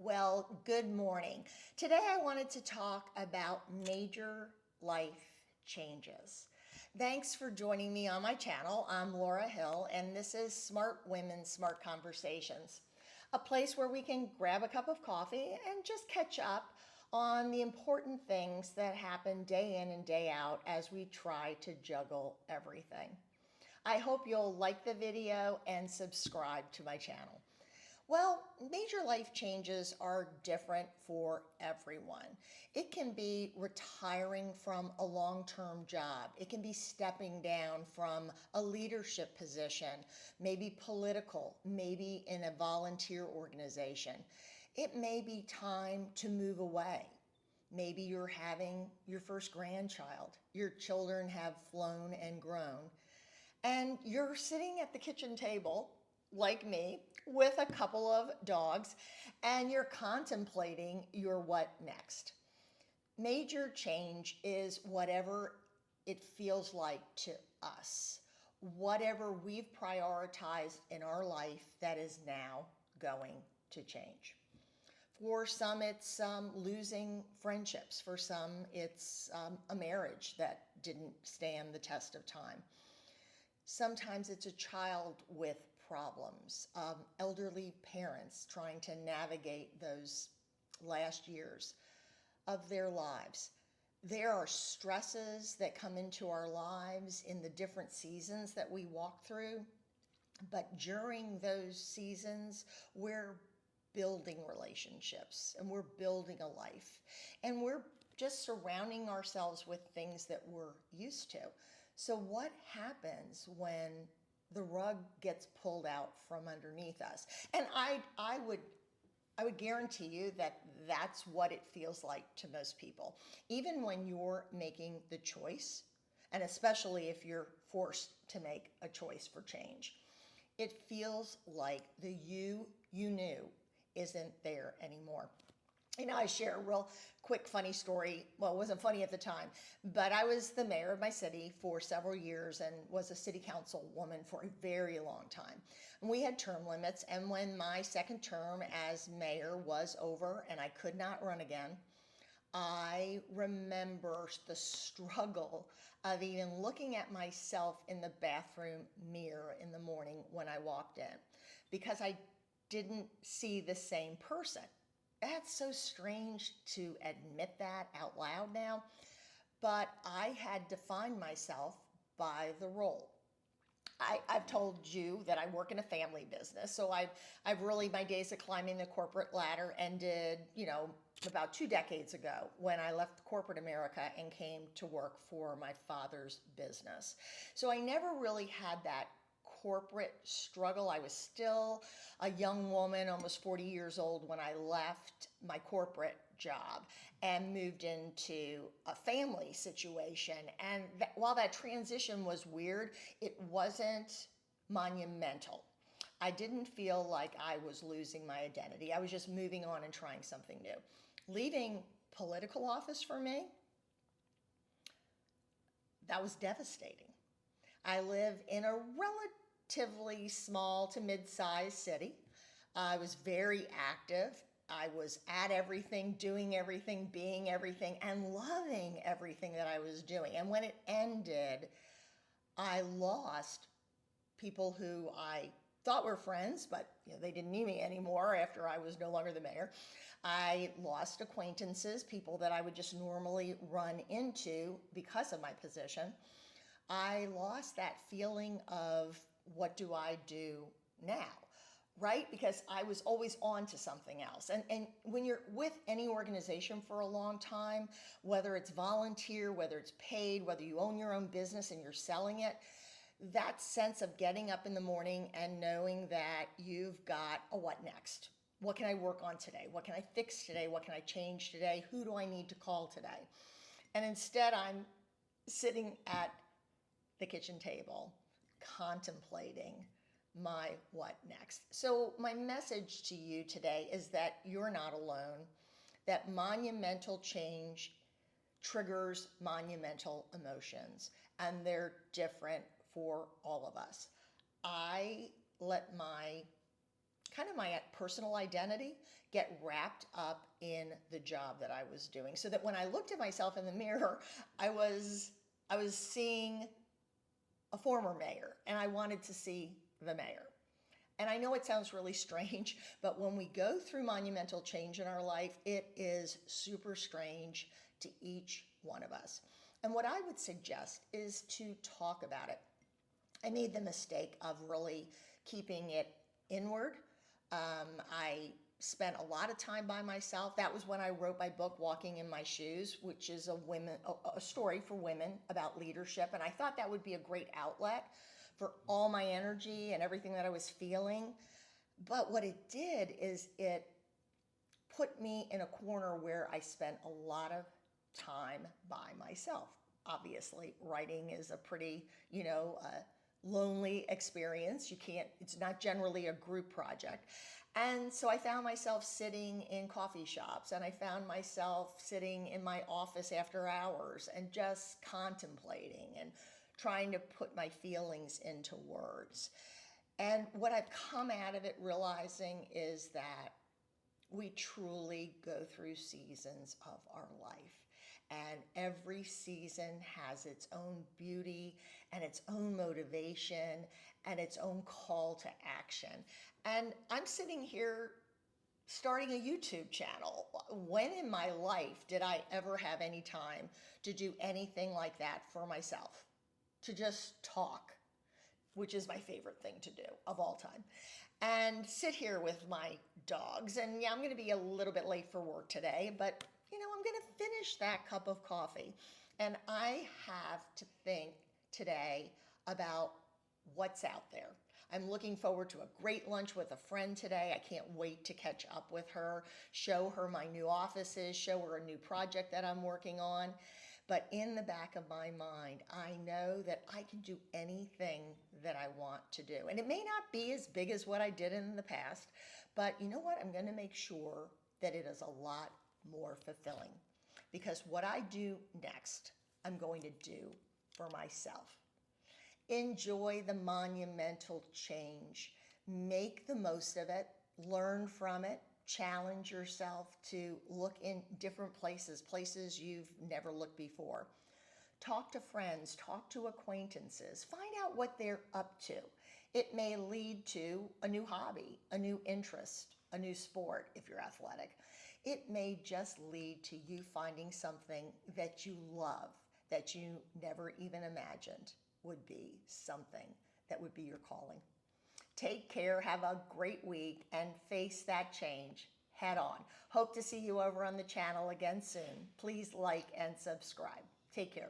Well, good morning. Today I wanted to talk about major life changes. Thanks for joining me on my channel. I'm Laura Hill, and this is Smart Women, Smart Conversations, a place where we can grab a cup of coffee and just catch up on the important things that happen day in and day out as we try to juggle everything. I hope you'll like the video and subscribe to my channel. Well, major life changes are different for everyone. It can be retiring from a long-term job. It can be stepping down from a leadership position, maybe political, maybe in a volunteer organization. It may be time to move away. Maybe you're having your first grandchild. Your children have flown and grown. And you're sitting at the kitchen table, like me, with a couple of dogs, and you're contemplating your what next. Major change is whatever it feels like to us, whatever we've prioritized in our life that is now going to change. For some, it's losing friendships. For some, it's a marriage that didn't stand the test of time. Sometimes it's a child with problems, elderly parents trying to navigate those last years of their lives. There are stresses that come into our lives in the different seasons that we walk through, but during those seasons, we're building relationships and we're building a life, and we're just surrounding ourselves with things that we're used to. So what happens when the rug gets pulled out from underneath us? And I would guarantee you that that's what it feels like to most people. Even when you're making the choice, and especially if you're forced to make a choice for change, it feels like the you knew isn't there anymore. I share a real quick funny story. Well, it wasn't funny at the time, but I was the mayor of my city for several years and was a city council woman for a very long time. And we had term limits, and when my second term as mayor was over and I could not run again, I remember the struggle of even looking at myself in the bathroom mirror in the morning when I walked in, because I didn't see the same person. That's so strange to admit that out loud now, but I had defined myself by the role. I've told you that I work in a family business, so I've really, my days of climbing the corporate ladder ended, about 2 decades ago when I left corporate America and came to work for my father's business. So I never really had that corporate struggle. I was still a young woman, almost 40 years old, when I left my corporate job and moved into a family situation. And while that transition was weird, it wasn't monumental. I didn't feel like I was losing my identity. I was just moving on and trying something new. Leaving political office for me, that was devastating. I live in a relatively small to mid-sized city. I was very active. I was at everything, doing everything, being everything, and loving everything that I was doing. And when it ended, I lost people who I thought were friends, but they didn't need me anymore after I was no longer the mayor. I lost acquaintances, people that I would just normally run into because of my position. I lost that feeling of, what do I do now? Right? Because I was always on to something else. And when you're with any organization for a long time, whether it's volunteer, whether it's paid, whether you own your own business and you're selling it, that sense of getting up in the morning and knowing that you've got a what next? What can I work on today? What can I fix today? What can I change today? Who do I need to call today? And instead, I'm sitting at the kitchen table contemplating my what next. So my message to you today is that you're not alone, that monumental change triggers monumental emotions, and they're different for all of us. I let my kind of my personal identity get wrapped up in the job that I was doing, so that when I looked at myself in the mirror, I was seeing a former mayor, and I wanted to see the mayor. And I know it sounds really strange, but when we go through monumental change in our life, it is super strange to each one of us. And what I would suggest is to talk about it. I made the mistake of really keeping it inward. I spent a lot of time by myself. That was when I wrote my book, Walking in My Shoes, which is a story for women about leadership. And I thought that would be a great outlet for all my energy and everything that I was feeling. But what it did is it put me in a corner where I spent a lot of time by myself. Obviously, writing is a pretty, lonely experience. It's not generally a group project. And so I found myself sitting in coffee shops, and I found myself sitting in my office after hours and just contemplating and trying to put my feelings into words. And what I've come out of it realizing is that we truly go through seasons of our life. And every season has its own beauty and its own motivation and its own call to action. And I'm sitting here starting a YouTube channel. When in my life did I ever have any time to do anything like that for myself? To just talk, which is my favorite thing to do of all time, and sit here with my dogs. And yeah, I'm going to be a little bit late for work today, but I'm going to finish that cup of coffee. And I have to think today about what's out there. I'm looking forward to a great lunch with a friend today. I can't wait to catch up with her, show her my new offices, show her a new project that I'm working on. But in the back of my mind, I know that I can do anything that I want to do. And it may not be as big as what I did in the past, but you know what? I'm going to make sure that it is a lot more fulfilling. Because what I do next, I'm going to do for myself. Enjoy the monumental change. Make the most of it. Learn from it. Challenge yourself to look in different places you've never looked before. Talk to friends, talk to acquaintances, find out what they're up to. It may lead to a new hobby, a new interest, a new sport if you're athletic. It may just lead to you finding something that you love, that you never even imagined would be something that would be your calling. Take care, have a great week, and face that change head on. Hope to see you over on the channel again soon. Please like and subscribe. Take care.